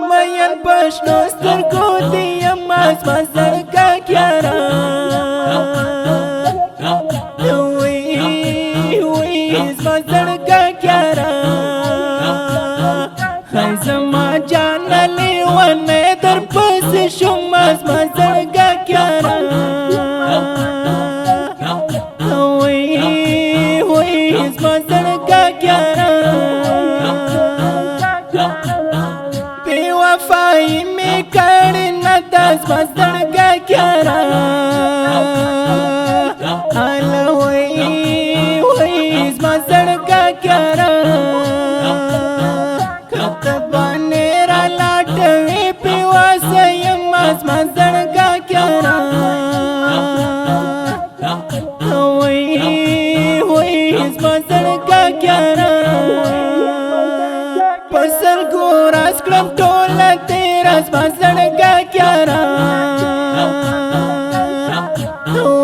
مین پشنو سترګو دی یم زما زړګه کیارا وی زما زړګه کیارا خای زما جان لیوانه در پس شوم زما زړګه کیارا وی زما زړګه کیارا وفای می کړي نه د زما زړګه کیارا هله وی زما زړګه کیارا کته باندې را لاټوي په واسه یم زما زړګه کیارا وی زما زړګه کیارا پسر ګوراس کړم ټوله تیرا زما زړګه کیارا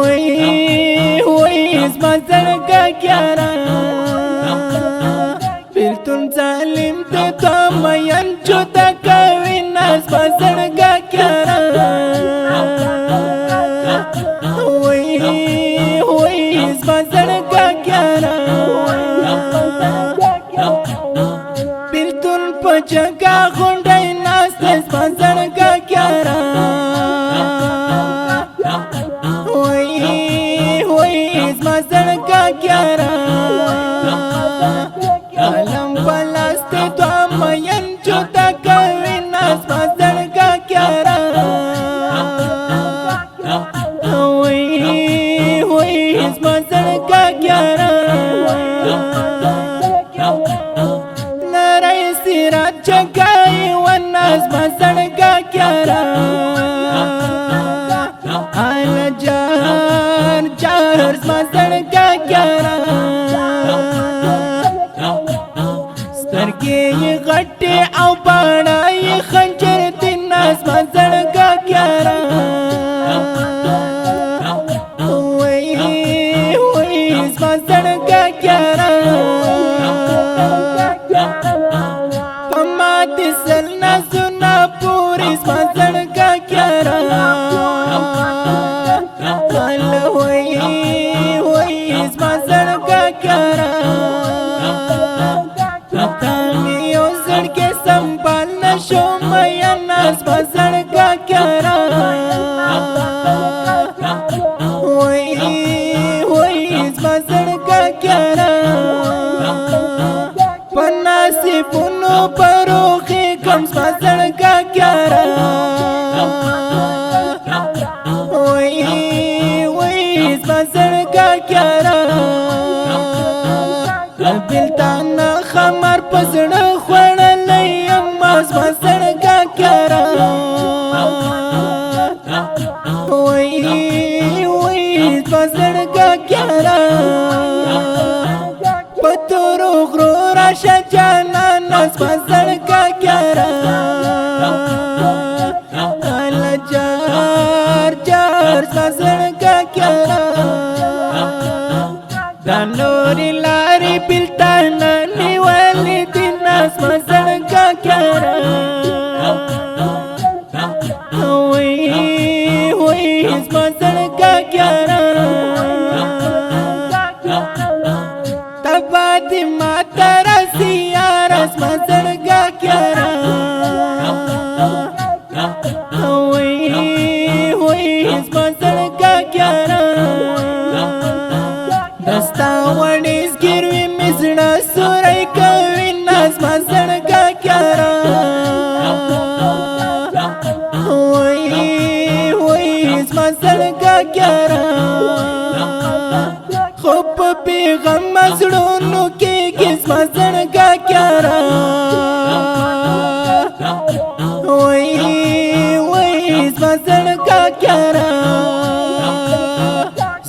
وی زما زړګه کیارا بیلتون ظالم ته تو مین جدا کوي نه زما زړګه کیارا وی زما زړګه کیارا بیلتون په جګه غونډۍ ناسته زما زړګه کیارا وی زما زړګه کیارا قلم په لاس ته دوه مین جدا کوي نه زما زړګه کیارا وی زما زړګه کیارا سیرات جگای ورنه زما زړګه کیارا آله جار جار زما زړګه کیارا سترګې یې غټې او باڼه یې خنجر دي نه زما زړګه کیارا وی زما زړګه کیارا سل نازونا پوری زما زړګه کیارا وی زما زړګه کیارا تا مې یو زړګی سنبال نشو مینا زما زړګه کیارا وی زما زړګه کیارا پناسیبونو پروخی کم زما زړګه کیارا وی زما زړګه کیارا بیلتان خمر په زړه خوړلی یم زما زړګه کیارا وی زما زړګه کیارا په تورو غرو راشه جانانه زما زړګه کیارا هله جار جار زما زړګه کیارا دا نورې لارې بیلتانه نیولې دي نه زما زړګه کیارا وی زما زړګه کیارا تبا دی ماتا رسی یارا زما زړګه کیارا وی زما زړګه کیارا دستا وړیز ګیروي مې زړه سوری کوي نه زما زړګه کیارا وی زما زړګه کیارا خو په پیغام زړونو کې زما زړګه کیارا وی زما زړګه کیارا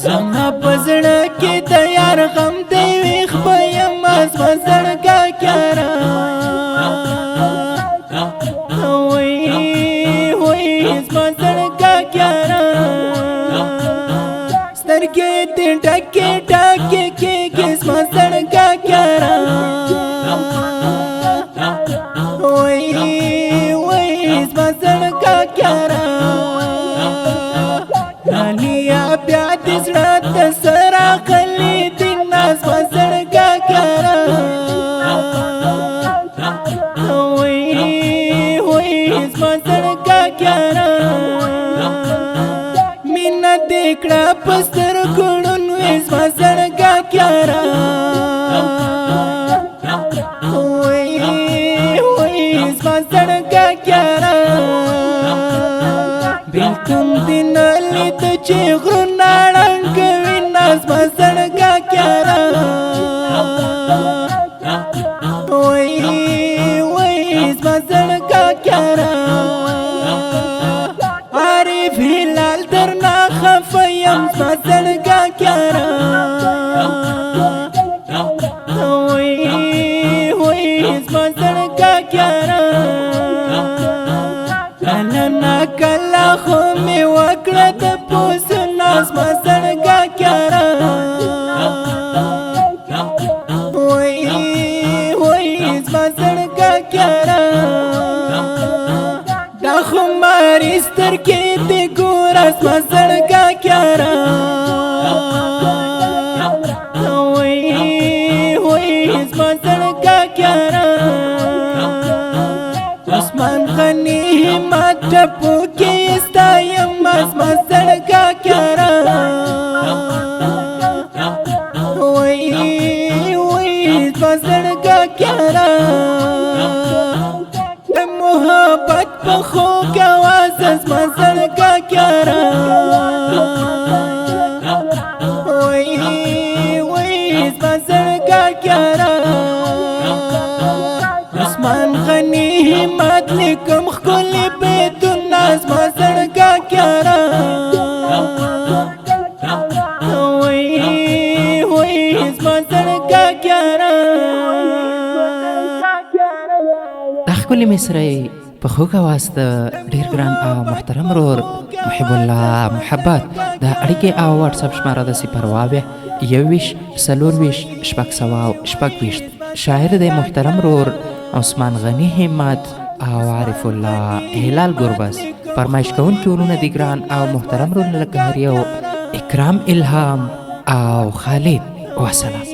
زما په زړه کې د یار غم دی ویښ به یم زما زړګه کیارا وی زما زړګه کیارا سترګې دې ډکې ډکې کېږي زما زړګه کیارا وای زما زړګه کیارا نالیا بیا دې زړه ته سره غلی دي ناز زما زړګه کیارا وای زما زړګه کیارا مینا دې کړه په سترګو وای زما زړګه کیارا بیلتون دی نلید چی غرونا رنگوی ناز ما زړګه کیارا وای زما زړګه کیارا عارف هلال درنا خفیم زما زړګه کیارا وای زما زړګه کیارا کلا خو می وکړه د پوس ناز ما زړګه کیارا وای زما زړګه کیارا دا خو ماري سترګې دې ګوره زما زړګه کیارا وای زما زړګه کیارا عثمان غنی همت ټپو کې ستایم زما زړګه کیارا وای زما زړګه کیارا د محبت په خوږ اواز زما زړګه کیارا وای زما زړګه کیارا عثمان غنی همت لیکم خکلی بیتون ناز ما زړګه کیارا وای زما زړګه کیارا دا ښکلې مصرۍ په خوږ اواز د ډېر ګران او محترم ورور محب الله محبت د اړیکې او واتساپ شماره د 021 شاعر د محترم ورور عثمان غنی همت او عارف الله هلال ګربز فرمایش کوونکي ورونه دي ګران او محترم ورونه لکه هر یو اکرام الهام او خالد وسلام.